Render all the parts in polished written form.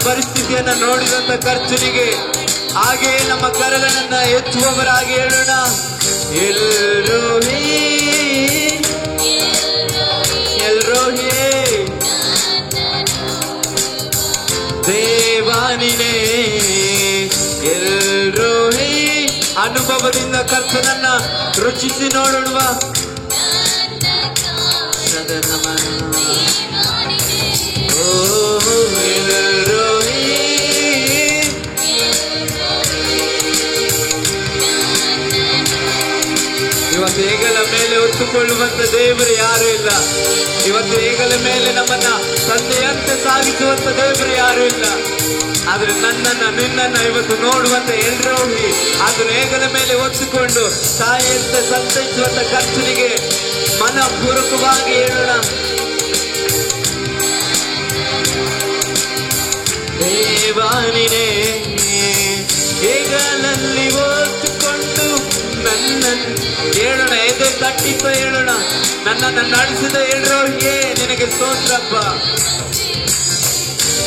ಪರಿಸ್ಥಿತಿಯನ್ನ ನೋಡಿದಂತ ಕರ್ತನಿಗೆ ಹಾಗೆ ನಮ್ಮ ಕರಗಳನ್ನ ಎತ್ತುವವರಾಗಿ ಹೇಳೋಣ. ಎಲ್ರೋಹಿ ಎಲ್ರೋಹಿ ದೇವಾನಿನೇ ಎಲ್ರೋಹಿ. ಅನುಭವದಿಂದ ಕರ್ತನನ್ನ ರುಚಿಸಿ ನೋಡೋಣ. ಇವತ್ತು ಹೆಗಲ ಮೇಲೆ ಹೊತ್ತುಕೊಳ್ಳುವಂತ ದೇವರು ಯಾರು ಇಲ್ಲ. ಇವತ್ತು ಹೆಗಲ ಮೇಲೆ ನಮ್ಮನ್ನ ತಂದೆಯಂತೆ ಸಾಗಿಸುವಂತ ದೇವರು ಯಾರು ಇಲ್ಲ. ಆದ್ರೆ ನನ್ನನ್ನ ನಿನ್ನನ್ನ ಇವತ್ತು ನೋಡುವಂತ ಎಲ್ರೋಹಿ ಅದನ್ನ ಹೆಗಲ ಮೇಲೆ ಹೊತ್ತುಕೊಂಡು ತಾಯಿಯಂತೆ ಸಂತೈಸುವಂತ ಕರ್ತನಿಗೆ ಮನಪೂರ್ವಕವಾಗಿ ಹೇಳೋಣ. ದೇವಾನಿನೇ ಹೆಗಲಲ್ಲಿ ಹೊತ್ತುಕೊಂಡು ನನ್ನನ್ನು ಹೇಳೋಣ. ಎದೆ ತಟ್ಟಿಪ್ಪ ಹೇಳೋಣ. ನನ್ನನ್ನು ನಡೆಸಿದ ಎಲ್ರೋಹಿಯೇ ನಿನಗೆ ಸ್ತೋತ್ರಪ್ಪ.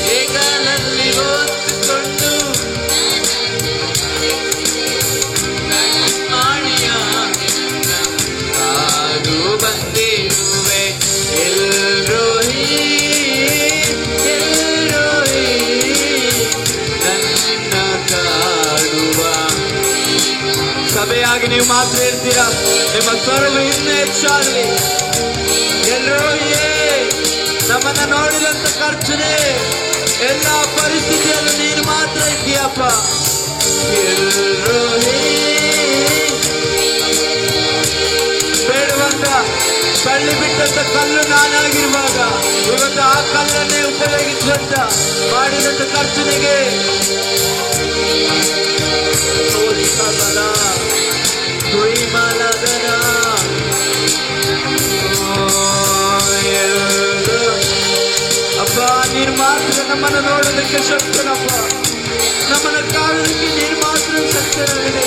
ಹೆಗಲಲ್ಲಿ ಹೊತ್ತುಕೊಂಡು ಮಾಡಿಯ ನಾನು ಬಂದಿರುವೆ ಎಲ್ರೋಹಿ ಎಲ್ರೋಹಿ ನನ್ನ ಕಾಡುವ. ಸಭೆಯಾಗಿ ನೀವು ಮಾತ್ರ ಹೇಳ್ತೀರಾ. ನಿಮ್ಮ ಸ್ವರವು ಇನ್ನೂ ಹೆಚ್ಚಾಗಲಿ. ಎಲ್ರೋಹಿಯೇ ನಮ್ಮನ್ನ ನೋಡಿದಂತ ಕರ್ತನೇ ಎಲ್ಲ ಪರಿಸ್ಥಿತಿಯಲ್ಲೂ ನೀನು ಮಾತ್ರ ಇದ್ದೀಯಪ್ಪ. ಎಲ್ರೋಹಿ ಬೇಡುವಂತ ತಳ್ಳಿ ಬಿಟ್ಟಂತ ಕಲ್ಲು ನಾನಾಗಿರುವಾಗ ಇವತ್ತು ಆ ಕಲ್ಲನ್ನೇ ಉಪಯೋಗಿಸುವಂತ ಮಾಡಿದಂತ ಕರ್ತನಿಗೆ ಅಪ್ಪ ನೀನು ಮಾತ್ರ ನಮ್ಮನ್ನು ನೋಡೋದಕ್ಕೆ ಶಕ್ತನಪ್ಪ. ನಮ್ಮನ್ನು ಕಾಣೋದಕ್ಕೆ ನೀನು ಮಾತ್ರ ಶಕ್ತನಾಗಿದೆ.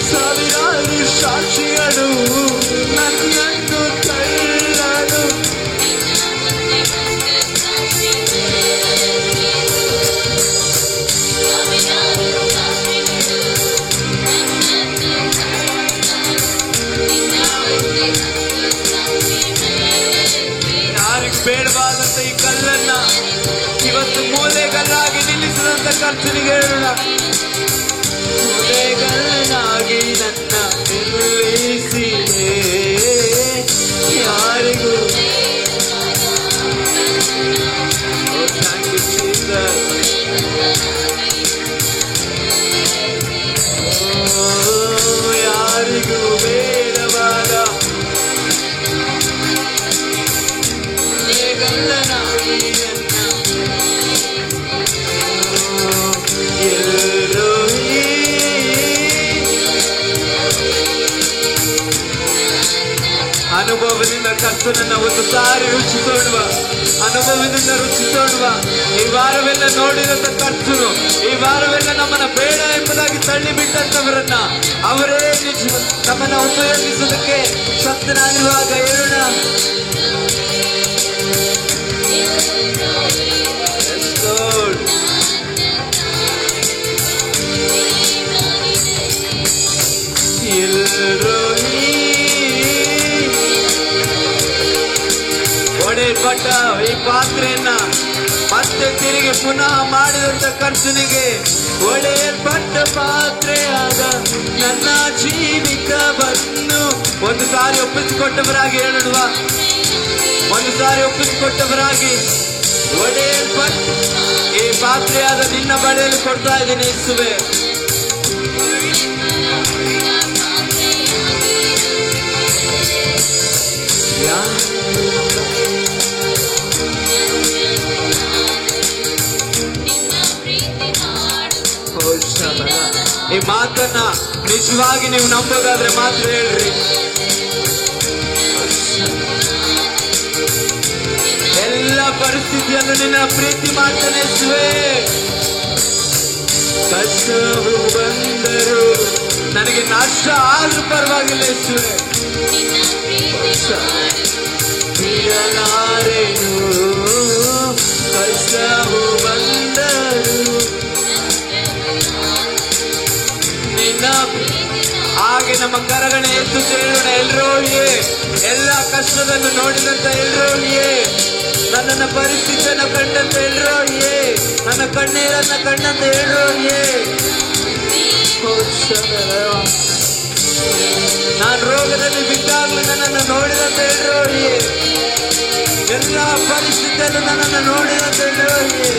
ಸಾವಿರಾರು ಸಾಕ್ಷಿಗಳು ನನ್ನನ್ನು ತಳ್ಳಲು ಯಾರಿಗೆ ಬೇಡವಾದಂತ ಈ ಕಲ್ಲನ್ನ ಇವತ್ತು ಮೂಲೆಗಲ್ಲಾಗಿ ನಿಲ್ಲಿಸಿದಂತ ಕರ್ತನಿಗೆ ಹೇಳೋಣ. ಮೂಲೆಗಲ್ಲಾಗಿ ನನ್ನ ನಿಲ್ಲಿಸಿದೆ ಯಾರಿಗೂ. ಯಾರಿಗೂ ಬೇಡವಾದ ಮೂಲೆಗಲ್ಲನಾಗಿ ನನ್ನ ಎಲ್ರೋಹಿ ಅನುಭವದಿಂದ ಕರ್ತನನ್ನ ಒಂದು ಸಾರಿ ರುಚಿಸೋಡುವ. ಅನುಭವದಿಂದ ರುಚಿಸೋಡುವ. ಈ ವಾರವೆಲ್ಲ ನೋಡಿದಂತ ಕರ್ತನು ಈ ವಾರವೆಲ್ಲ ನಮ್ಮನ್ನ ಬೇಡ ಎಂಬುದಾಗಿ ತಳ್ಳಿ ಬಿಟ್ಟಂತವರನ್ನ ಅವರೇ ನಮ್ಮನ್ನ ಉಪಯೋಗಿಸುವುದಕ್ಕೆ ಶಕ್ತನಾಗಿರುವಾಗ ಹೇಳೋಣ. ಒಡೆಯಲ್ಪಟ್ಟ ಈ ಪಾತ್ರೆಯನ್ನ ಮತ್ತೆ ತಿರುಗಿ ಪುನಃ ಮಾಡಿದಂತ ಕರ್ತನಿಗೆ ಒಡೆಯಲ್ಪಟ್ಟ ಪಾತ್ರೆಯಾದ ನನ್ನ ಜೀವಿತವನ್ನು ಒಂದು ಸಾರಿ ಒಪ್ಪಿಸಿಕೊಟ್ಟವರಾಗಿ ಹೇಳುವ. ಒಂದು ಸಾರಿ ಒಪ್ಪಿಸಿಕೊಟ್ಟವರಾಗಿ ಒಡೆಯಲ್ಪಟ್ಟ ಈ ಪಾತ್ರೆಯಾದ ನಿನ್ನ ಬಳಿಯಲ್ಲಿ ಕೊಡ್ತಾ ಇದ್ದೀನಿ ಯೇಸುವೆ. ಈ ಮಾತನ್ನ ನಿಜವಾಗಿ ನೀವು ನಂಬೋದಾದ್ರೆ ಮಾತ್ರ ಹೇಳ್ರಿ. ಎಲ್ಲ ಪರಿಸ್ಥಿತಿಯನ್ನು ನಿನ್ನ ಪ್ರೀತಿ ಮಾಡ್ತಾನೆ ಯೇಸುವೇ. ಕಷ್ಟವು ಬಂದರು ನನಗೆ ನಷ್ಟ ಆದ್ರೂ ಪರವಾಗಿಲ್ಲ ಯೇಸುವೇ. ಬಿಡಲಾರೆನು ಕಷ್ಟವು ಬಂದರು ನಿನ್ನ. ಹಾಗೆ ನಮ್ಮ ಕರಗಣೆ ಎದ್ದು ಹೇಳೋಣ ಎಲ್ರೋಳಿಯೇ, ಎಲ್ಲ ಕಷ್ಟವನ್ನು ನೋಡಿದಂತ ಎಲ್ರೋಳಿಯೇ, ನನ್ನನ್ನ ಪರಿಸ್ಥಿತಿಯನ್ನು ಕಂಡಂತ ಎಲ್ರೋಳಿಯೇ, ನನ್ನ ಕಣ್ಣೀರನ್ನ ಕಂಡಂತ ಎಲ್ರೋಳಿಯೇ. ನಾನು ರೋಗದಲ್ಲಿ ಬಿದ್ದಾಗಲೂ ನನ್ನನ್ನು ನೋಡಿದಂತ ಎಲ್ರೋಳಿಯೇ, ಎಲ್ಲ ಪರಿಸ್ಥಿತಿಯನ್ನು ನನ್ನನ್ನು ನೋಡಿದಂತ ಎಲ್ರೋಳಿಯೇ.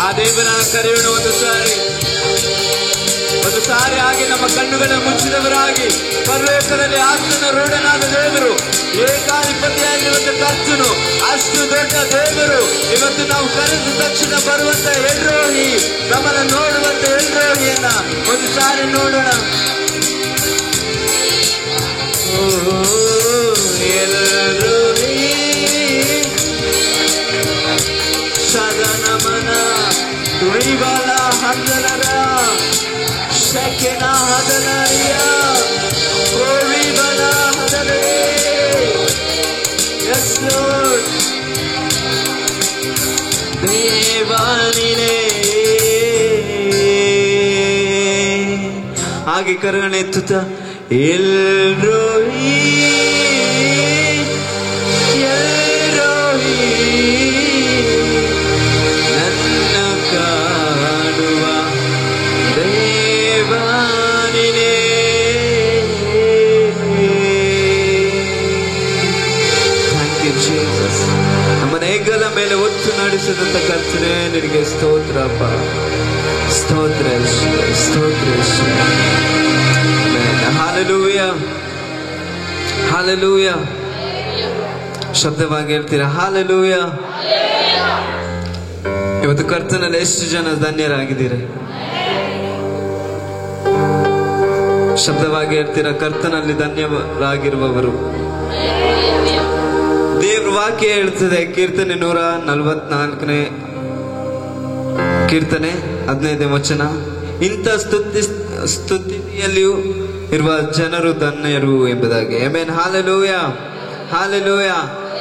ಆ ದೇವರನ್ನು ಕರೆಯೋಣ ಒಂದು ಸಾರಿ ಹಾಗೆ ನಮ್ಮ ಕಣ್ಣುಗಳ ಮುಚ್ಚಿದವರಾಗಿ ಪರಲೋಕದಲ್ಲಿ ಆತನ ರೂಢನಾದ ದೇವರು, ಏಕಾಧಿಪತಿಯಾಗಿರುವಂತ ಕರ್ತನು, ಅಷ್ಟು ದೊಡ್ಡ ದೇವರು ಇವತ್ತು ನಾವು ಕರೆದ ತಕ್ಷಣ ಬರುವಂತ ಎಲ್ರೋಹಿ, ನಮ್ಮನ್ನು ನೋಡುವಂತ ಎಲ್ರೋಹಿಯನ್ನ ಒಂದು ಸಾರಿ ನೋಡೋಣ. ಎಲ್ರೋಹಿ ಸದನಮನ ತುಳಿಬಲ ಹಂದನರ ಶಕೆನ ಹದನರಿಯ ಕೋಳಿಬಲ ಹದನೇ. ಎಸ್ ಲಾರ್ಡ್ ದೇವಾನಿನೇ. ಹಾಗೆ ಕರಗಣೆ ಎತ್ತುತ್ತ ಎಲ್ರೋಹಿ ಎಲ್ರೋಹಿ ನನ್ನ ಕಾಡುವ ದೇವಾನಿನೇ. Thank you Jesus. ನಮ್ಮನ್ನ ಹೆಗಲ ಮೇಲೆ ಒತ್ತು ನಡೆಸಿದಂತ ಕರ್ತನೇ ನಿನಗೆ ಸ್ತೋತ್ರಪ್ಪ, ಸ್ತೋತ್ರ ಸ್ತೋತ್ರ. Hallelujah hallelujah. ಶಬ್ದವಾಗಿ ಹೇಳ್ತೀರಾ ಹಾಲೆಲೂಯ. ಇವತ್ತು ಕರ್ತನಲ್ಲಿ ಎಷ್ಟು ಜನ ಧನ್ಯರಾಗಿದ್ದೀರಿ? ಶಬ್ದವಾಗಿ ಹೇಳ್ತೀರಾ ಕರ್ತನಲ್ಲಿ ಧನ್ಯರಾಗಿರುವವರು. ದೇವ್ರ ವಾಕ್ಯ ಹೇಳ್ತದೆ, ಕೀರ್ತನೆ 144ನೇ ಕೀರ್ತನೆ 15ನೇ ವಚನ, ಇಂಥ ಸ್ತುತಿಯಲ್ಲಿಯೂ ಇರುವ ಜನರು ಧನ್ಯರು ಎಂಬುದಾಗಿ. ಆಮೆನ್. Hallelujah hallelujah.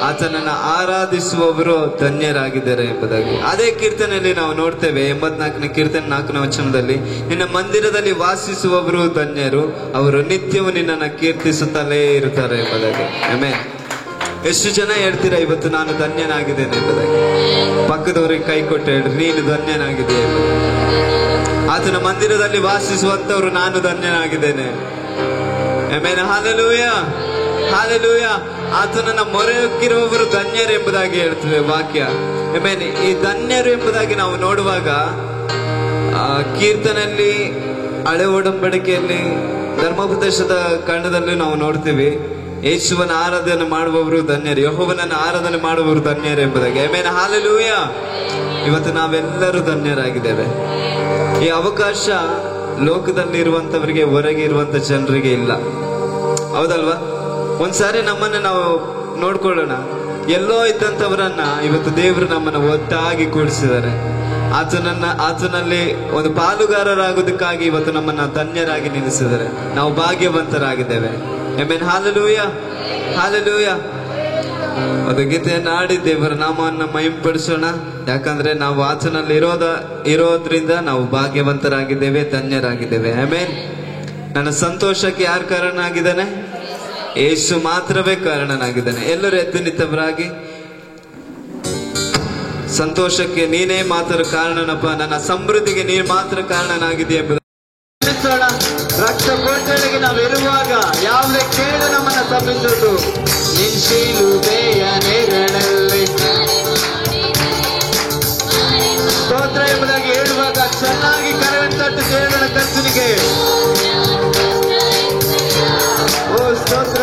ಆತನನ್ನು ಆರಾಧಿಸುವವರು ಧನ್ಯರಾಗಿದ್ದಾರೆ ಎಂಬುದಾಗಿ. ಅದೇ ಕೀರ್ತನೆಯಲ್ಲಿ ನಾವು ನೋಡ್ತೇವೆ, 84ನೇ ಕೀರ್ತನೆ 4ನೇ ವಚನದಲ್ಲಿ, ನಿನ್ನ ಮಂದಿರದಲ್ಲಿ ವಾಸಿಸುವವರು ಧನ್ಯರು, ಅವರು ನಿತ್ಯವೂ ನಿನ್ನನ್ನು ಕೀರ್ತಿಸುತ್ತಲೇ ಇರುತ್ತಾರೆ ಎಂಬುದಾಗಿ. ಆಮೆನ್. ಎಷ್ಟು ಜನ ಹೇಳ್ತೀರಾ ಇವತ್ತು ನಾನು ಧನ್ಯನಾಗಿದ್ದೇನೆ ಎಂಬುದಾಗಿ? ಪಕ್ಕದವರಿಗೆ ಕೈ ಕೊಟ್ಟು ಹೇಳ್ರಿ, ನೀನು ಧನ್ಯನಾಗಿದೆ ಎಂಬುದಾಗಿ. ಆತನ ಮಂದಿರದಲ್ಲಿ ವಾಸಿಸುವಂತವ್ರು ನಾನು ಧನ್ಯನಾಗಿದ್ದೇನೆ. ಆಮೆನ್. Hallelujah hallelujah. ಆತನನ್ನ ಮೊರೆ ಹೊಕ್ಕಿರುವವರು ಧನ್ಯರು ಎಂಬುದಾಗಿ ಹೇಳ್ತದೆ ವಾಕ್ಯ. ಆಮೆನ್. ಈ ಧನ್ಯರು ಎಂಬುದಾಗಿ ನಾವು ನೋಡುವಾಗ ಕೀರ್ತನೆಯಲ್ಲಿ, ಹಳೆ ಒಡಂಬಡಿಕೆಯಲ್ಲಿ, ಧರ್ಮೋಪದೇಶದ ಕಾಂಡದಲ್ಲಿ ನಾವು ನೋಡ್ತೀವಿ, ಯೇಸುವನ ಆರಾಧನೆ ಮಾಡುವವರು ಧನ್ಯರು, ಯೆಹೋವನನ್ನ ಆರಾಧನೆ ಮಾಡುವವರು ಧನ್ಯರು ಎಂಬುದಾಗಿ. ಆಮೆನ್. ಹಾಲೆಲೂಯ. ಇವತ್ತು ನಾವೆಲ್ಲರೂ ಧನ್ಯರಾಗಿದ್ದೇವೆ. ಈ ಅವಕಾಶ ಲೋಕದಲ್ಲಿ ಇರುವಂತವರಿಗೆ, ಹೊರಗೆ ಇರುವಂತ ಜನರಿಗೆ ಇಲ್ಲ. ಹೌದಲ್ವಾ? ಒಂದ್ಸಾರಿ ನಮ್ಮನ್ನ ನಾವು ನೋಡ್ಕೊಳ್ಳೋಣ. ಎಲ್ಲೋ ಇದ್ದಂಥವರನ್ನ ಇವತ್ತು ದೇವರು ನಮ್ಮನ್ನ ಒಟ್ಟಾಗಿ ಕೂಡಿಸಿದ್ದಾರೆ. ಆತನಲ್ಲಿ ಒಂದು ಪಾಲುಗಾರರಾಗೋದಕ್ಕಾಗಿ ಇವತ್ತು ನಮ್ಮನ್ನ ಧನ್ಯರಾಗಿ ನಿಲ್ಲಿಸಿದ್ದಾರೆ. ನಾವು ಭಾಗ್ಯವಂತರಾಗಿದ್ದೇವೆ. ಆಮೆನ್. Hallelujah hallelujah. ಒಂದು ಗೀತೆಯನ್ನು ಹಾಡಿ ದೇವರ ನಾಮವನ್ನು ಮಹಿಮೆಪಡಿಸೋಣ. ಯಾಕಂದ್ರೆ ನಾವು ಆತನಲ್ಲಿ ಇರೋದ್ರಿಂದ ನಾವು ಭಾಗ್ಯವಂತರಾಗಿದ್ದೇವೆ, ಧನ್ಯರಾಗಿದ್ದೇವೆ. ಆಮೆನ್. ನನ್ನ ಸಂತೋಷಕ್ಕೆ ಯಾರು ಕಾರಣ ಆಗಿದ್ದಾನೆ? ಯೇಸು ಮಾತ್ರವೇ ಕಾರಣನಾಗಿದ್ದಾನೆ. ಎಲ್ಲರೂ ಎದ್ದು ನಿಂತವರಾಗಿ, ಸಂತೋಷಕ್ಕೆ ನೀನೇ ಮಾತ್ರ ಕಾರಣನಪ್ಪ, ನನ್ನ ಸಮೃದ್ಧಿಗೆ ನೀನು ಮಾತ್ರ ಕಾರಣನಾಗಿದೆಯಾ ಎಂಬುದು ರಕ್ತ ಕೋಟೆಗೆ ನಾವು ಇರುವಾಗ ಯಾವುದೇ ಕೇಳು ನಮ್ಮನ್ನ ತಪ್ಪಿಸುವುದು. ನಿಶಿಲುಬೆಯ ನೆರಳಲ್ಲಿ ಸ್ತೋತ್ರ ಎಂಬುದಾಗಿ ಹೇಳುವಾಗ ಚೆನ್ನಾಗಿ ಕರವನ್ನು ತಟ್ಟು ಕೇಳೋಣ ಕರ್ತನಿಗೆ. ಓ ಸ್ತೋತ್ರ.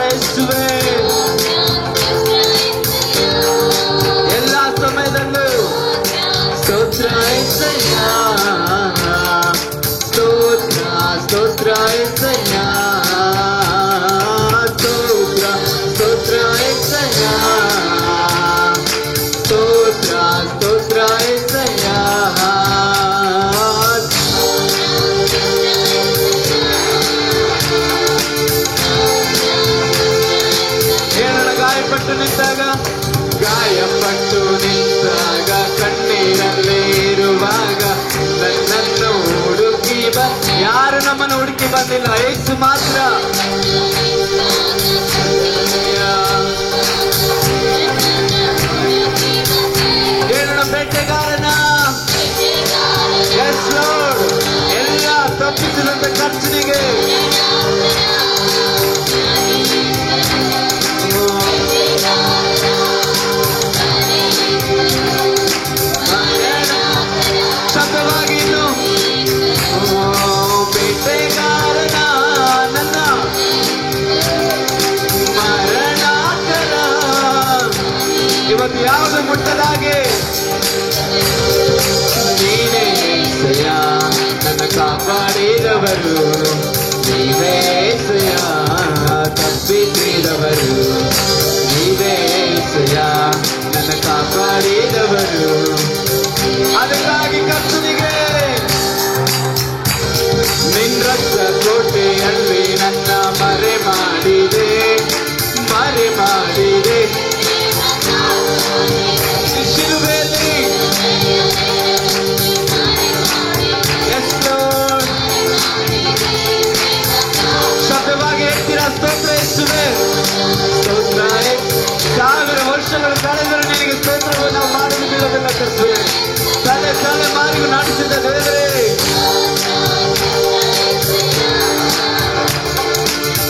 ಸ್ತೋತ್ರ యేసయ్య ಸ್ತೋತ್ರ ಸ್ತೋತ್ರ యేసయ్య ಸ್ತೋತ್ರ ಸ್ತೋತ್ರ యేసయ్య ಗಾಯಪಟ್ಟು ನಿಂತಾಗ ಕಣ್ಣೀರಲ್ಲೇ ಇರುವಾಗ ನನ್ನನ್ನು ಹುಡುಕಿ ಯಾರು ನಮ್ಮನ್ನು ಹುಡುಕಿ ಬಂದಿಲ್ಲ, ಯೇಸು ಮಾತ್ರ. ಹೇಳೋಣ ಬೇಟೆಗಾರನ ಎಲ್ಲ ತಪ್ಪಿಸಿದಂತ ಖರ್ಚನಿಗೆ ಶಬ್ದವಾಗಿ ಇನ್ನು ಬೇಟೆಗಾರನ ನನ್ನ ಮರಣಾಕರ ಇವತ್ತು ಯಾವುದು ಮುಟ್ಟದಾಗೆ ನೀನೇ యేసయ్య ನನ್ನ ಕಾಪಾಡಿದವರು, ನೀವೇ యేసయ్య ತಪ್ಪಿಸಿದವರು, ನೀವೇ యేಸಯ್ಯ ನನ್ನ ಕಾಪಾಡಿದವರು. ಅದಕ್ಕಾಗಿ ಕರ್ತನಿಗೆ ನಿನ್ನ ರಕ್ತ ಕೋಟೆಯಲ್ಲಿ ನನ್ನ ಮರೆ ಮಾಡಿದೆ ಶಿಲುಬೆಯಲ್ಲಿ. ಶಬ್ದವಾಗಿ ಹೇಳ್ತೀರಾ ಸ್ತೋತ್ರ ಯೇಸುವೇ ಸ್ತೋತ್ರ. 1000 ವರ್ಷಗಳು ಕಳೆದರೂ ನಿನಗೆ ಸ್ತೋತ್ರವನ್ನು ನಾವು ಮಾಡಲು ಬೀಳೋದಿಲ್ಲ ಕರ್ತನೇ. ತಲೆಮಾರಿಗೂ ನಾಟಿಸಿದ ದೇವರೇ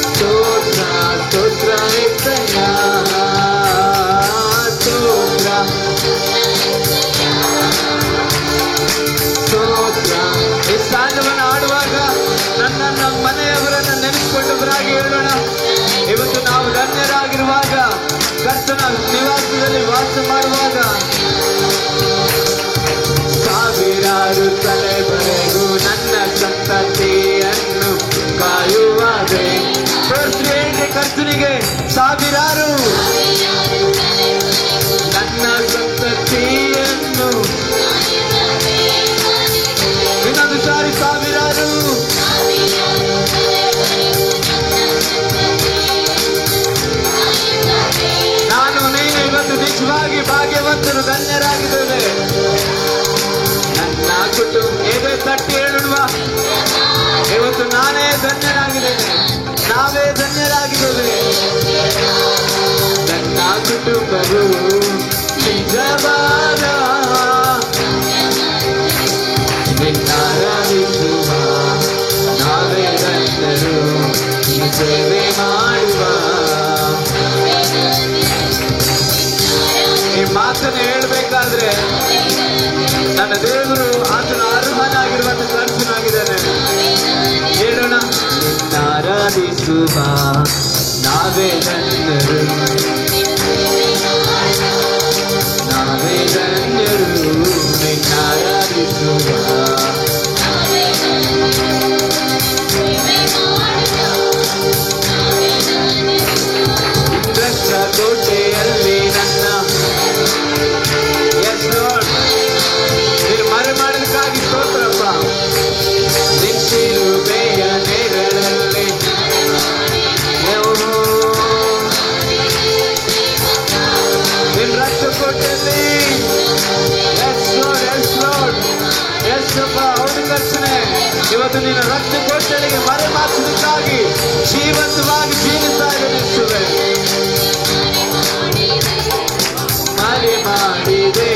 ಸ್ತೋತ್ರ ಸ್ತೋತ್ರ యేసయ్య ಸ್ತೋತ್ರ ಸ್ತೋತ್ರ. ಈ ಸಾಂಗವನ್ನು ಆಡುವಾಗ ನನ್ನ ಮನೆಯವರನ್ನು ನೆನೆಸಿಕೊಂಡವರಾಗಿ ಹೇಳೋಣ. ಇವತ್ತು ನಾವು ಧನ್ಯರಾಗಿರುವಾಗ, ಕರ್ತನ ನಿವಾಸದಲ್ಲಿ ವಾಸ ಮಾಡುವಾಗ, ಸಾವಿರಾರು ತಲೆವರೆಗೂ ನನ್ನ ಸಂತತಿಯನ್ನು ಕಾಯುವಾಗೆ ತೋರಿಸಿ ಕರ್ತನಿಗೆ ಸಾವಿರಾರು ನನ್ನ ಸಂತತಿಯನ್ನು ಇನ್ನೊಂದು ಸಾರಿ ಸಾವಿರಾರು ನಾನು ನೀನು ಇವತ್ತು ನಿಜವಾಗಿ ಭಾಗ್ಯವಂತರು ಧನ್ಯರಾಗಿದ್ದೇವೆ. ನನ್ನ ಕುಟುಂಬ ಹೇಗೆ ತಟ್ಟಿ ಹೇಳುವ ಇವತ್ತು ನಾನೇ ಧನ್ಯರಾಗಿದ್ದೇನೆ, ನಾವೇ ಧನ್ಯರಾಗಿದ್ದೇವೆ. ನನ್ನ ಕುಟುಂಬವು ನಿಜವಾದ ನಿನ್ನಾರಾಧಿಸುವ, ನಾವೇ ಧನ್ಯರು ಸೇವೆ ಮಾಡುವ. ಈ ಮಾತನ್ನು ಹೇಳ್ಬೇಕಾದ್ರೆ ನನ್ನ ದೇವರು ಆತನ ಅರ್ಹನಾಗಿರುವಂತ ಕರ್ತನಾಗಿದ್ದಾನೆ. ಹೇಳೋಣ ನಿನ್ನಾರಾಧಿಸುವ, ನಾವೇ ಧನ್ಯರು, ನಾವೇ ಧನ್ಯರು ನಿನ್ನಾರಾಧಿಸುವ. ರಕ್ತ ಕೋಟೆಯಲ್ಲಿ ನನ್ನ ನೀನು ಮರೆ ಮಾಡೋದಕ್ಕಾಗಿ ಸ್ತೋತ್ರಪ್ಪ. ಶಿಲುಬೆಯ ನೆರಳಲ್ಲಿ ನಿನ್ನ ರಕ್ತ ಕೋಟೆಯಲ್ಲಿ ಹೌದು ಕರ್ತನೇ, ಇವತ್ತು ನಿನ್ನ ರಕ್ತ ಕೋಟೆಗಳಿಗೆ ಮರೆ ಮಾಚುವುದಕ್ಕಾಗಿ ಜೀವಂತವಾಗಿ ಜೀವಿಸ್ತಾ ಇರುತ್ತವೆ. ಮರೆ ಮಾಡಿದೆ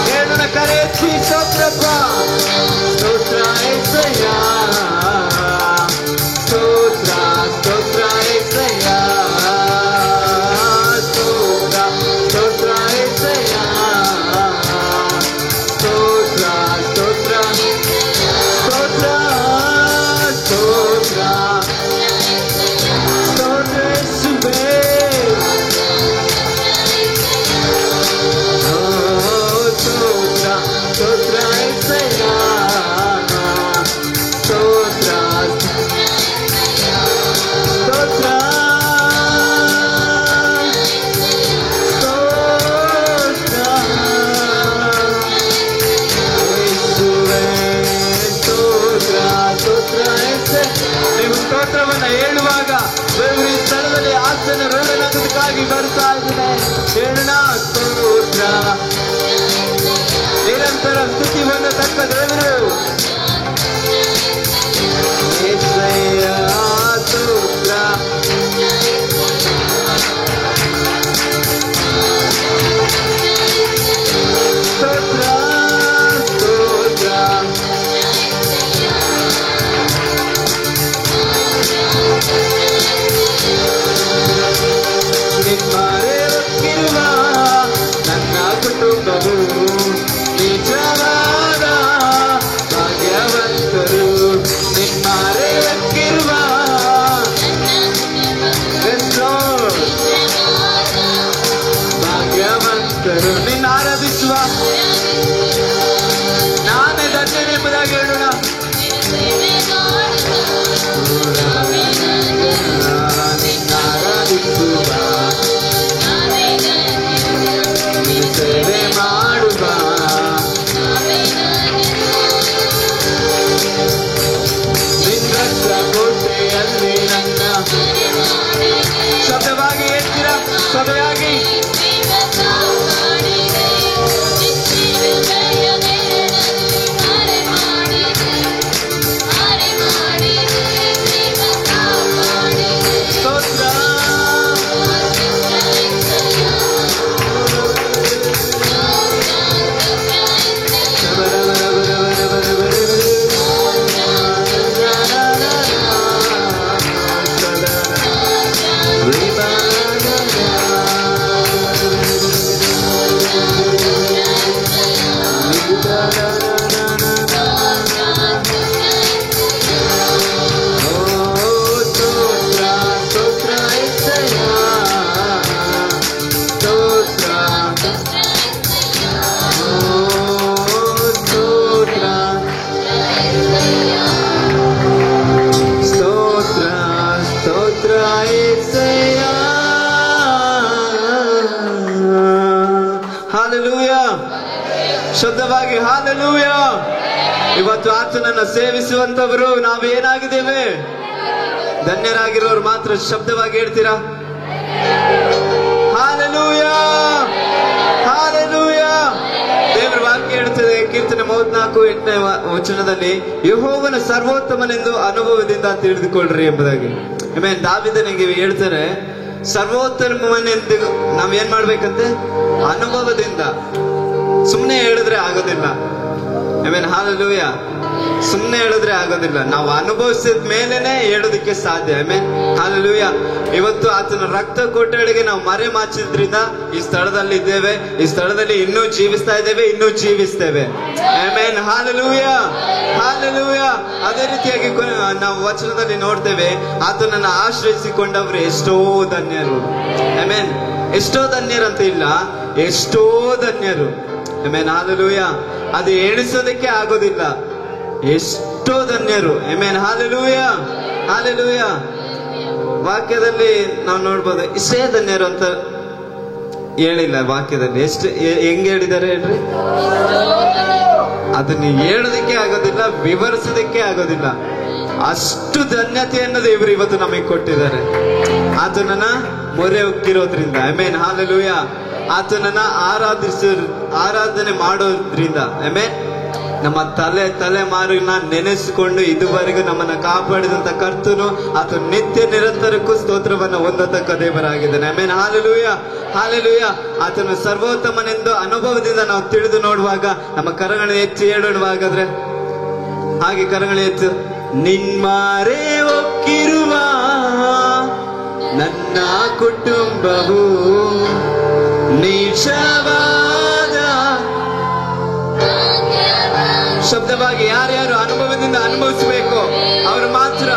ಹೇಳೋಣ ಕರೆ ಎತ್ತಿ ಸ್ತೋತ್ರಪ್ಪ. ಸ್ತೋತ್ರ యేసయ్య ಸ್ತೋತ್ರ ಸ್ತೋತ್ರ యేసయ్య ಸ್ತೋತ್ರ ಸ್ತೋತ್ರ యేసయ్య ಸ್ತೋತ್ರ ಸ್ತೋತ್ರ ಸ್ತೋತ್ರ ಸ್ತೋತ್ರ ಸ್ತೋತ್ರ ಯೇಸುವೇ. ಸ್ತೋತ್ರ ಸ್ತೋತ್ರ యేసయ్య ಸ್ತೋತ್ರವನ್ನ ಹೇಳುವಾಗ ದೇವರು ಈ ಸ್ಥಳದಲ್ಲಿ ಆಸನ ರೂಢನಾಗೋದಕ್ಕಾಗಿ ಬರ್ತಾ ಇದ್ದೇನೆ. ಹೇಳೋಣ ಸ್ತೋತ್ರ. ನಿರಂತರ ಸ್ತುತಿ ಹೊಂದತಕ್ಕ ದೇವರು ಸ್ತೋತ್ರ. ನಿಮ್ಮರೆಕ್ಕಿರುವ ನನ್ನ ಕುಟುಂಬವು ನಿಜವಾದ ಭಾಗ್ಯವಂತರು. ನಿಮ್ಮರೆಕ್ಕಿರುವ ಭಾಗ್ಯವಂತರು. ನಿನ್ನ ಆರಾಧಿಸುವ ನಾನೇ ಧನ್ಯನೆಂಬುದಾಗಿ ಹೇಳೋಣ. ನಿನ್ನ ಆರಾಧಿಸುವ ಸೇವೆ ಮಾಡುವ ನಿನ್ನ ಕೋಟೆಯಲ್ಲಿ ನನ್ನ ಶಬ್ದವಾಗಿ ಹೇಳ್ತೀರ ಸಭೆಯಾಗಿ ಶಬ್ದವಾಗಿ ಹಾಲೆಲೂಯ. ಇವತ್ತು ಆತನನ್ನ ಸೇವಿಸುವಂತವರು ನಾವೇನಾಗಿದ್ದೇವೆ? ಧನ್ಯರಾಗಿರೋರು ಮಾತ್ರ ಶಬ್ದವಾಗಿ ಹೇಳ್ತೀರಾ ಹಾಲೆಲೂಯ ಹಾಲೆಲೂಯ. ದೇವರ ವಾಕ್ಯ ಹೇಳ್ತದೆ ಕೀರ್ತನೆ 34:8ನೇ ವಚನದಲ್ಲಿ, ಯೆಹೋವನ ಸರ್ವೋತ್ತಮನೆಂದು ಅನುಭವದಿಂದ ತಿಳಿದುಕೊಳ್ಳ್ರಿ ಎಂಬುದಾಗಿ. ಆಮೇಲೆ ದಾವೀದನಿಗೆ ಹೇಳ್ತಾರೆ ಸರ್ವೋತ್ತಮನೆಂದು ನಾವೇನ್ ಮಾಡ್ಬೇಕಂತೆ? ಅನುಭವದಿಂದ. ಸುಮ್ಮನೆ ಹೇಳಿದ್ರೆ ಆಗೋದಿಲ್ಲ. ಆಮೇಲೆ ಹಾಲೆಲೂಯ. ಸುಮ್ಮನೆ ಹೇಳಿದ್ರೆ ಆಗೋದಿಲ್ಲ, ನಾವು ಅನುಭವಿಸಿದ ಮೇಲೆನೆ ಹೇಳೋದಕ್ಕೆ ಸಾಧ್ಯ. ಆಮೇಲೆ ಹಾಲೆಲೂಯ. ಇವತ್ತು ಆತನ ರಕ್ತ ಕೋಟೆಗಳಿಗೆ ನಾವು ಮರೆ ಮಾಚಿದ್ರಿಂದ ಈ ಸ್ಥಳದಲ್ಲಿ ಇದ್ದೇವೆ. ಈ ಸ್ಥಳದಲ್ಲಿ ಇನ್ನೂ ಜೀವಿಸ್ತಾ ಇದ್ದೇವೆ, ಇನ್ನೂ ಜೀವಿಸ್ತೇವೆ. ಆಮೇಲೆ ಹಾಲೆಲೂಯ ಹಾಲೆಲೂಯ. ಅದೇ ರೀತಿಯಾಗಿ ನಾವು ವಚನದಲ್ಲಿ ನೋಡ್ತೇವೆ, ಆತನನ್ನ ಆಶ್ರಯಿಸಿಕೊಂಡವ್ರು ಎಷ್ಟೋ ಧನ್ಯರು. ಆಮೇಲೆ ಎಷ್ಟೋ ಧನ್ಯರಂತ ಇಲ್ಲ, ಎಷ್ಟೋ ಧನ್ಯರು. ಆಮೇಲೆ ಹಾಲೆಲೂಯ. ಅದು ಎಣಿಸೋದಕ್ಕೆ ಆಗೋದಿಲ್ಲ, ಎಷ್ಟೋ ಧನ್ಯರು. ಆಮೇಲೆ ಹಾಲೆಲೂಯ ಹಾಲೆಲೂಯ. ವಾಕ್ಯದಲ್ಲಿ ನಾವು ನೋಡ್ಬೋದು ಇಷ್ಟೇ ಧನ್ಯರು ಅಂತ ಹೇಳಿಲ್ಲ ವಾಕ್ಯದಲ್ಲಿ. ಎಷ್ಟು ಹೆಂಗ್ ಹೇಳಿದ್ದಾರೆ ಹೇಳ್ರಿ? ಅದನ್ನ ಹೇಳೋದಕ್ಕೆ ಆಗೋದಿಲ್ಲ, ವಿವರಿಸೋದಕ್ಕೆ ಆಗೋದಿಲ್ಲ. ಅಷ್ಟು ಧನ್ಯತೆಯನ್ನು ದೇವರು ಇವತ್ತು ನಮಗೆ ಕೊಟ್ಟಿದ್ದಾರೆ ಆತನನ್ನ ಮೊರೆ ಹೋಗಿರೋದ್ರಿಂದ. ಆಮೇನ್ ಹಾಲೆಲೂಯ. ಆತನನ್ನ ಆರಾಧನೆ ಮಾಡೋದ್ರಿಂದ. ಆಮೇನ್ ನಮ್ಮ ತಲೆಮಾರಿನ ನೆನೆಸಿಕೊಂಡು ಇದುವರೆಗೂ ನಮ್ಮನ್ನ ಕಾಪಾಡಿದಂತ ಕರ್ತನು ಆತ ನಿತ್ಯ ನಿರಂತರಕ್ಕೂ ಸ್ತೋತ್ರವನ್ನ ಹೊಂದತಕ್ಕ ದೇವರಾಗಿದ್ದಾನೆ. ಆಮೇನ್ ಹಾಲೆಲೂಯ ಹಾಲೆಲೂಯ. ಆತನ ಸರ್ವೋತ್ತಮನೆಂದು ಅನುಭವದಿಂದ ನಾವು ತಿಳಿದು ನೋಡುವಾಗ ನಮ್ಮ ಕರಗಳನ್ನು ಎತ್ತಿ ಹೇಳುವಾಗಾದ್ರೆ ಹಾಗೆ ಕರಗಳು ಎತ್ತು. ನಿನ್ಮಾರೆ ಒಕ್ಕಿರುವ ನನ್ನ ಕುಟುಂಬವು ನಿಜವಾದ ಶಬ್ದವಾಗಿ ಯಾರ್ಯಾರು ಅನುಭವದಿಂದ ಅನುಭವಿಸಬೇಕು ಅವರು ಮಾತ್ರ.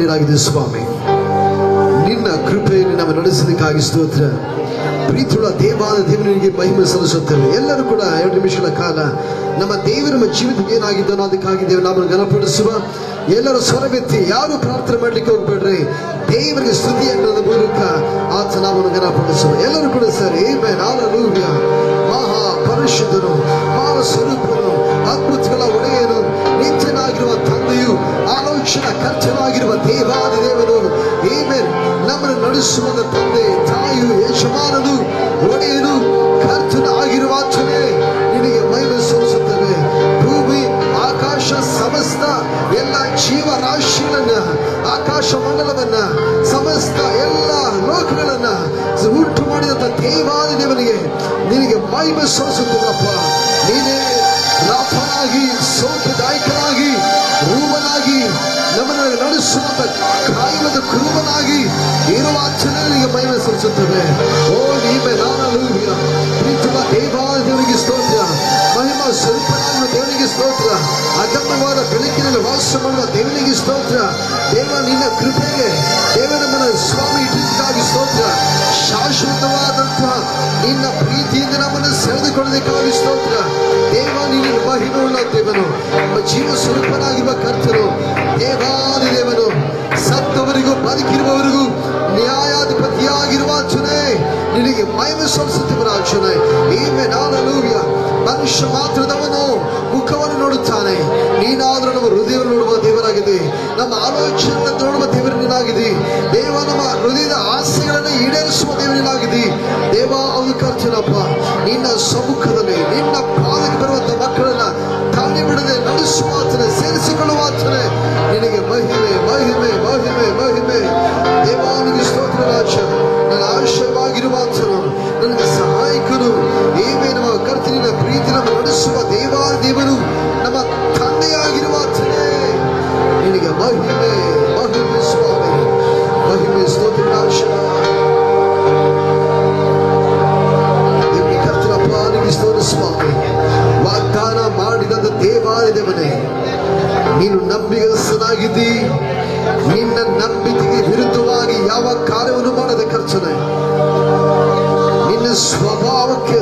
ನೀರಾಗಿದೆ ಸ್ವಾಮಿ. ನಿನ್ನ ಕೃಪೆಯನ್ನು ನಾವು ನಡೆಸಲಿಕ್ಕಾಗಿ ಸ್ತೋತ್ರ. ಪ್ರೀತಿಯುಳ್ಳ ದೇವಾದ ದೇವನಿಗೆ ಮಹಿಮೆ ಸಲ್ಲಿಸುತ್ತೇವೆ. ಎಲ್ಲರೂ ಕೂಡ 2 ನಿಮಿಷಗಳ ಕಾಲ ನಮ್ಮ ದೇವರು ನಮ್ಮ ಜೀವಿತಕ್ಕೆ ಏನಾಗಿದ್ದಾನೋ ಅದಕ್ಕಾಗಿ ದೇವರು ನಾಮನ್ನು ಘನಪಡಿಸುವ. ಎಲ್ಲರೂ ಸ್ವರವೆತ್ತಿ, ಯಾರು ಪ್ರಾರ್ಥನೆ ಮಾಡ್ಲಿಕ್ಕೆ ಹೋಗ್ಬೇಡ್ರಿ. ದೇವರಿಗೆ ಸ್ತುತಿ ಅನ್ನೋದ ಮೂಲಕ ಆತ ನಾಮನ್ನು ಘನಪಡಿಸುವ. ಎಲ್ಲರೂ ಕೂಡ ಸರಿ ಹಲ್ಲೆಲೂಯಾ. ಮಹಾ ಪರಿಶುದ್ಧನು, ಮಹಾ ಸ್ವರೂಪನು, ಅದ್ಭುತಗಳ ಒಡೆಯನು, ನಿತ್ಯನಾಗಿರುವ ತಂದೆಯು, ಆಲೋಚನಾ ಕರ್ತನಾಗಿರುವ ದೇವಾದಿ ದೇವನು, ಆಮೆನ್, ನಮ್ಮನ್ನು ನಡೆಸುವ ತಂದೆ, ತಾಯಿಯು, ಯಜಮಾನನು, ಒಡೆಯನು, ಕರ್ತನ ಆಗಿರುವ ಆತನೇ ನಿನಗೆ ಮಹಿಮೆ ಸಲ್ಲಿಸುತ್ತೇವೆ. ಭೂಮಿ ಆಕಾಶ ಸಮಸ್ತ ಎಲ್ಲ ಜೀವರಾಶಿಗಳನ್ನ, ಆಕಾಶ ಮಂಡಲವನ್ನ, ಸಮಸ್ತ ಎಲ್ಲ ಲೋಕಗಳನ್ನ ಉಂಟು ಮಾಡಿದಂತ ದೇವಾದಿ ದೇವನಿಗೆ ನಿನಗೆ ಮಹಿಮೆ ಸಲ್ಲಿಸುತ್ತೇವಪ್ಪ. ನೀನೇ ರಾಫನಾಗಿ, ಸೌಖ್ಯದಾಯಕನಾಗಿ, ರೂಪನಾಗಿ, ನಮ್ಮನ್ನು ನಡೆಸುವಂತ ಕಾಯುವಂತ ಕುರುಬನಾಗಿ ಇರುವ ಆಚರಣೆಗೆ ಮಹಿಮೆ ಸಲ್ಲಿಸುತ್ತೇವೆ. ಓ ನೀವೇ ಹಲ್ಲೆಲೂಯಾ. ಪ್ರೀತಿಯ ದೇವಾದೇವನಿಗೆ ಸ್ತೋತ್ರ. ಮಹಿಮಾ ಸ್ವರೂಪನಾಗಿರುವ ದೇವನಿಗೆ ಸ್ತೋತ್ರ. ಅಗಮ್ಯವಾದ ಬೆಳಕಿನಲ್ಲಿ ವಾಸ ಮಾಡುವ ದೇವನಿಗೆ ಸ್ತೋತ್ರ. ದೇವ ನಿನ್ನ ಕೃಪೆಗೆ ದೇವ ನಮ್ಮನ್ನ ಸ್ವಾಮಿ ಇಟ್ಟಿದ್ದಕ್ಕಾಗಿ ಸ್ತೋತ್ರ. ಶಾಶ್ವತವಾದಂತಹ ನಿನ್ನ ಪ್ರೀತಿಯಿಂದ ನಮ್ಮನ್ನು ಸೆಳೆದುಕೊಳ್ಳೋದಕ್ಕಾಗಿ ಸ್ತೋತ್ರ. ದೇವ ನಿನ್ನ ಮಹಿಮೆಯುಳ್ಳ ದೇವನು, ನಮ್ಮ ಜೀವ ಸ್ವರೂಪನಾಗಿರುವ ಕರ್ತನು, ದೇವಾದಿ ದೇವನು, ಸತ್ತವರಿಗೂ ಬದುಕಿರುವವರಿಗೂ ನ್ಯಾಯಾಧಿಪತಿಯಾಗಿರುವ ಆಚರಣೆ ನಿನಗೆ ಮಹಿಮೆ ಸಲ್ಲಿಸುತ್ತೇವೆ ರಾಜನೇ. ಹಲ್ಲೆಲೂಯಾ. ಮನುಷ್ಯ ಮಾತ್ರದವನು ಮುಖವನ್ನು ನೋಡುತ್ತಾನೆ, ನೀನಾದರೂ ನಮ್ಮ ಹೃದಯವನ್ನು ನೋಡುವ ದೇವರಾಗಿದೆ. ನಮ್ಮ ಆಲೋಚನೆಯನ್ನು ನೋಡುವ ದೇವರನ್ನಾಗಿದೆ. ದೇವ ನಮ್ಮ ಹೃದಯದ ಆಸೆಗಳನ್ನು ಈಡೇರಿಸುವ ದೇವರನ್ನಾಗಿದೆ. ದೇವ ಅವನು ಕರ್ತನಪ್ಪ, ನಿನ್ನ ಸಮ್ಮುಖದಲ್ಲಿ ನಿನ್ನ ಪಾದಕ್ಕೆ ಬರುವಂತ ಮಕ್ಕಳನ್ನ ತಾಳಿ ಬಿಡದೆ ನಡೆಸುವ ಆತನೆ, ಸೇರಿಸಿಕೊಳ್ಳುವ ಆತನೆ ನಿನಗೆ ಮಹಿಮೆ ಮಹಿಮೆ ಮಹಿಮೆ ಮಹಿಮೆ. ದೇವಾನಿಗೆ ಸ್ತೋತ್ರ ರಾಜ. ನನ್ನ ಆಶ್ರಯವಾಗಿರುವ ಆತನು, ನನಗೆ ಸಹಾಯಕನು, ಏಮೇ ನಮ್ಮ ಕರ್ತನಿನ ಪ್ರೀತಿ ನಮ್ಮ ನಡೆಸುವ ದೇವಾದೇವನು, ನಮ್ಮ ತಂದೆಯಾಗಿರುವ ಆತನೇ ನಿನಗೆ ಮಹಿಮೆ ಮಹಿಮೆ ಸ್ವಾಮಿ. ಮಹಿಮೆ ಸ್ತೋತ್ರ ರಾಜ. ಕರ್ತನಪ್ಪ ನಿನಗೆ ಸ್ತೋತ್ರ ಸ್ವಾಮಿ. ವಾಗ್ದಾನ ಮಾಡಿದಂತ ದೇವಾದೇವನೇ, ನೀನು ನಂಬಿಗಸ್ತನಾಗಿದ್ದಿ. ನಿನ್ನ ನಂಬಿಕೆಗೆ ವಿರುದ್ಧವಾಗಿ ಯಾವ ಕಾರ್ಯವನ್ನು ಮಾಡದೆ ಕರ್ತನೆ, ನಿನ್ನ ಸ್ವಭಾವಕ್ಕೆ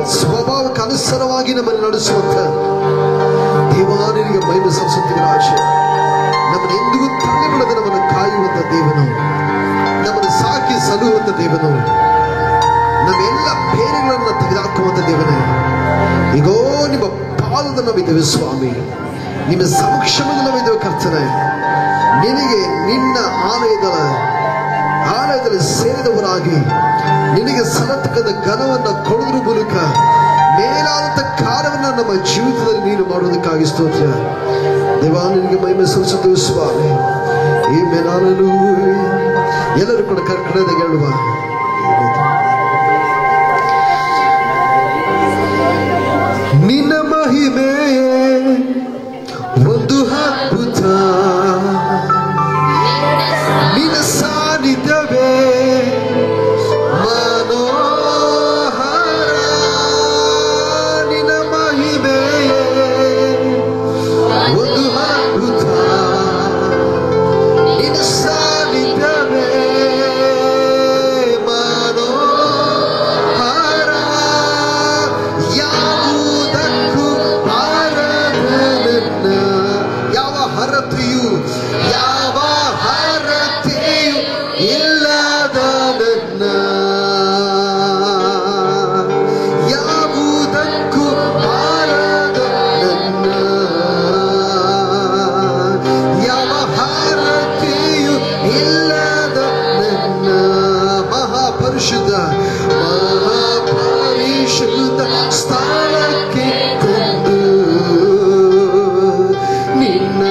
ಅನುಸಾರವಾಗಿ ನಮ್ಮನ್ನು ನಡೆಸುವಂತ ದೇವಾನಿಗೆ ಮಹಿಮೆ ಸಲ್ಲಿಸುತ್ತೀವಿ ರಾಜ. ನಮ್ಮನ್ನು ಎಂದಿಗೂ ತಳ್ಳಿ ಬಿಡದೆ ನಮ್ಮನ್ನು ಕಾಯುವಂತ ದೇವನು, ನಮ್ಮನ್ನು ಸಾಕಿ ಸಲುವಂತ ದೇವನು, ನಮ್ಮೆಲ್ಲ ಬೇರೆಗಳನ್ನು ತೆಗೆದುಹಾಕುವಂತ ದೇವನೇ, ಈಗೋ ನಿಮ್ಮ ಪಾದದ ನಾವಿದ್ದೇವೆ ಸ್ವಾಮಿ. ನಿಮ್ಮ ಸಮಕ್ಷಮದಲ್ಲಿ ನಾವಿದ್ದೇವೆ ಕರ್ತನೆ. ನಿನಗೆ ನಿನ್ನ ಆಲಯದಲ್ಲಿ ಸೇರಿದವರಾಗಿ ನಿನಗೆ ಸಲ್ಲತಕ್ಕಂಥ ಘನವನ್ನ ಕೊಡುವುದರ ಮೂಲಕ ಮೇಲಾದಂತ ಕಾರ್ಯವನ್ನ ನಮ್ಮ ಜೀವಿತದಲ್ಲಿ ನೀನು ಮಾಡುವುದಕ್ಕಾಗಿ ಸ್ತೋತ್ರ. ದೇವಾ ನಿನಗೆ ಮಹಿಮೆ ಸಲ್ಲಿಸುತ್ತೇವೆ ಸ್ವಾಮಿ. Amen hallelujah. ಎಲ್ಲರೂ ಕೂಡ ಕನ್ನಡದಾಗ ಹೇಳುವ. ನಿನ್ನ ಮಹಿಮೆಯೇ ಒಂದು ಅದ್ಭುತ, ನಿನ್ನ ಸಾನ್ನಿಧ್ಯವೇ ಮನೋಹರ. ನಿನ್ನ ಮಹಿಮೆಯೇ ಒಂದು ಅದ್ಭುತ, ನಿನ್ನ ಸಾನ್ನಿಧ್ಯವೇ ಮನೋಹರ. ಯಾವುದಕ್ಕೂ ಯಾವ ಹರತೆಯು ಇಲ್ಲದ ನನ್ನ, ಯಾವುದಕ್ಕೂ ಬಾರದ ನನ್ನ, ಯಾವ ಹರತೆಯು ಇಲ್ಲದ ನನ್ನ. ಮಹಾಪರಿಶುದ್ಧ ಮಹಾಪರಿಶುದ್ಧ ಸ್ಥಳಕ್ಕೆ ತಂದು ನಿನ್ನ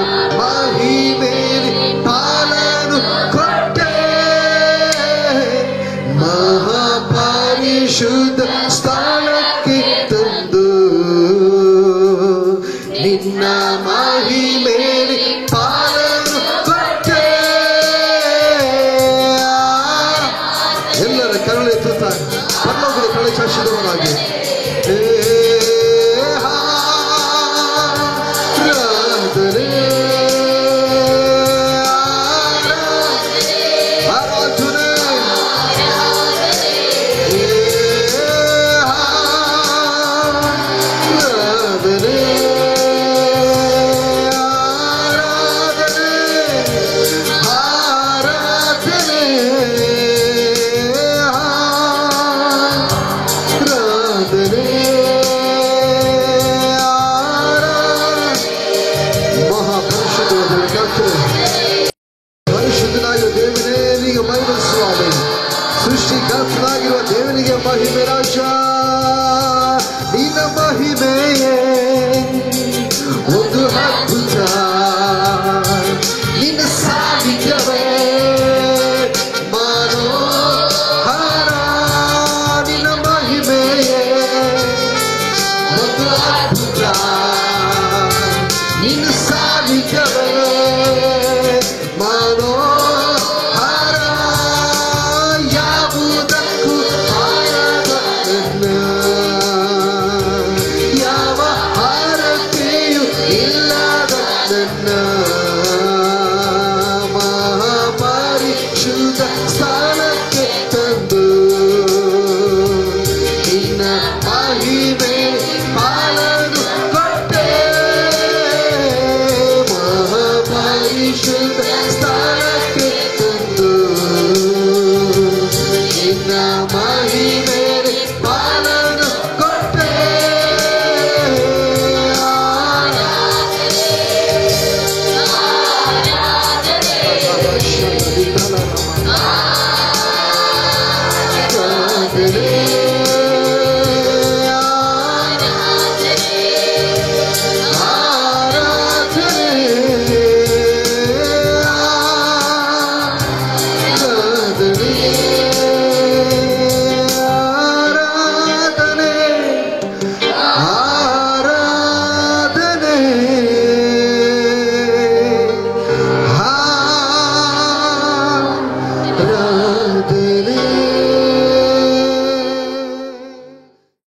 ಸ್ತೋತ್ರ ಕರ್ತನೇ. ಪರಿಶುದ್ಧನಾಗಿರುವ ದೇವನೇ ನಿನಗೆ ಮಹಿಮೆ ಸ್ವಾಮಿ. ಸೃಷ್ಟಿಕರ್ತನಾಗಿರುವ ದೇವನಿಗೆ ಮಹಿಮೆ ರಾಜ. ನಿನ್ನ ಮಹಿಮೆಯೇ ಒಂದು ಅದ್ಭುತ. ನಿನ್ನ ಸಾನ್ನಿಧ್ಯವೇ ಮನೋಹರ. ನಿನ್ನ ಮಹಿಮೆಯೇ ಒಂದು ಅದ್ಭುತ. ನಿನ್ನ ಸಾನ್ನಿಧ್ಯವೇ ಮನೋಹರ. ಯಾವುದಕ್ಕೂ ಆಳದ ನನ್ನ, ಯಾವ ಹರಕೆಯೂ ಇಲ್ಲದ ನನ್ನ ಮಹಾಪರಿಶುದ್ಧ ಸ್ಥಾನಕ್ಕೆ ತಂದು ನಿನ್ನ ಮಹಿಮೆ ಪಾಲನು ಕೊಟ್ಟೆ. ಮಹಾಪರಿಶುದ್ಧ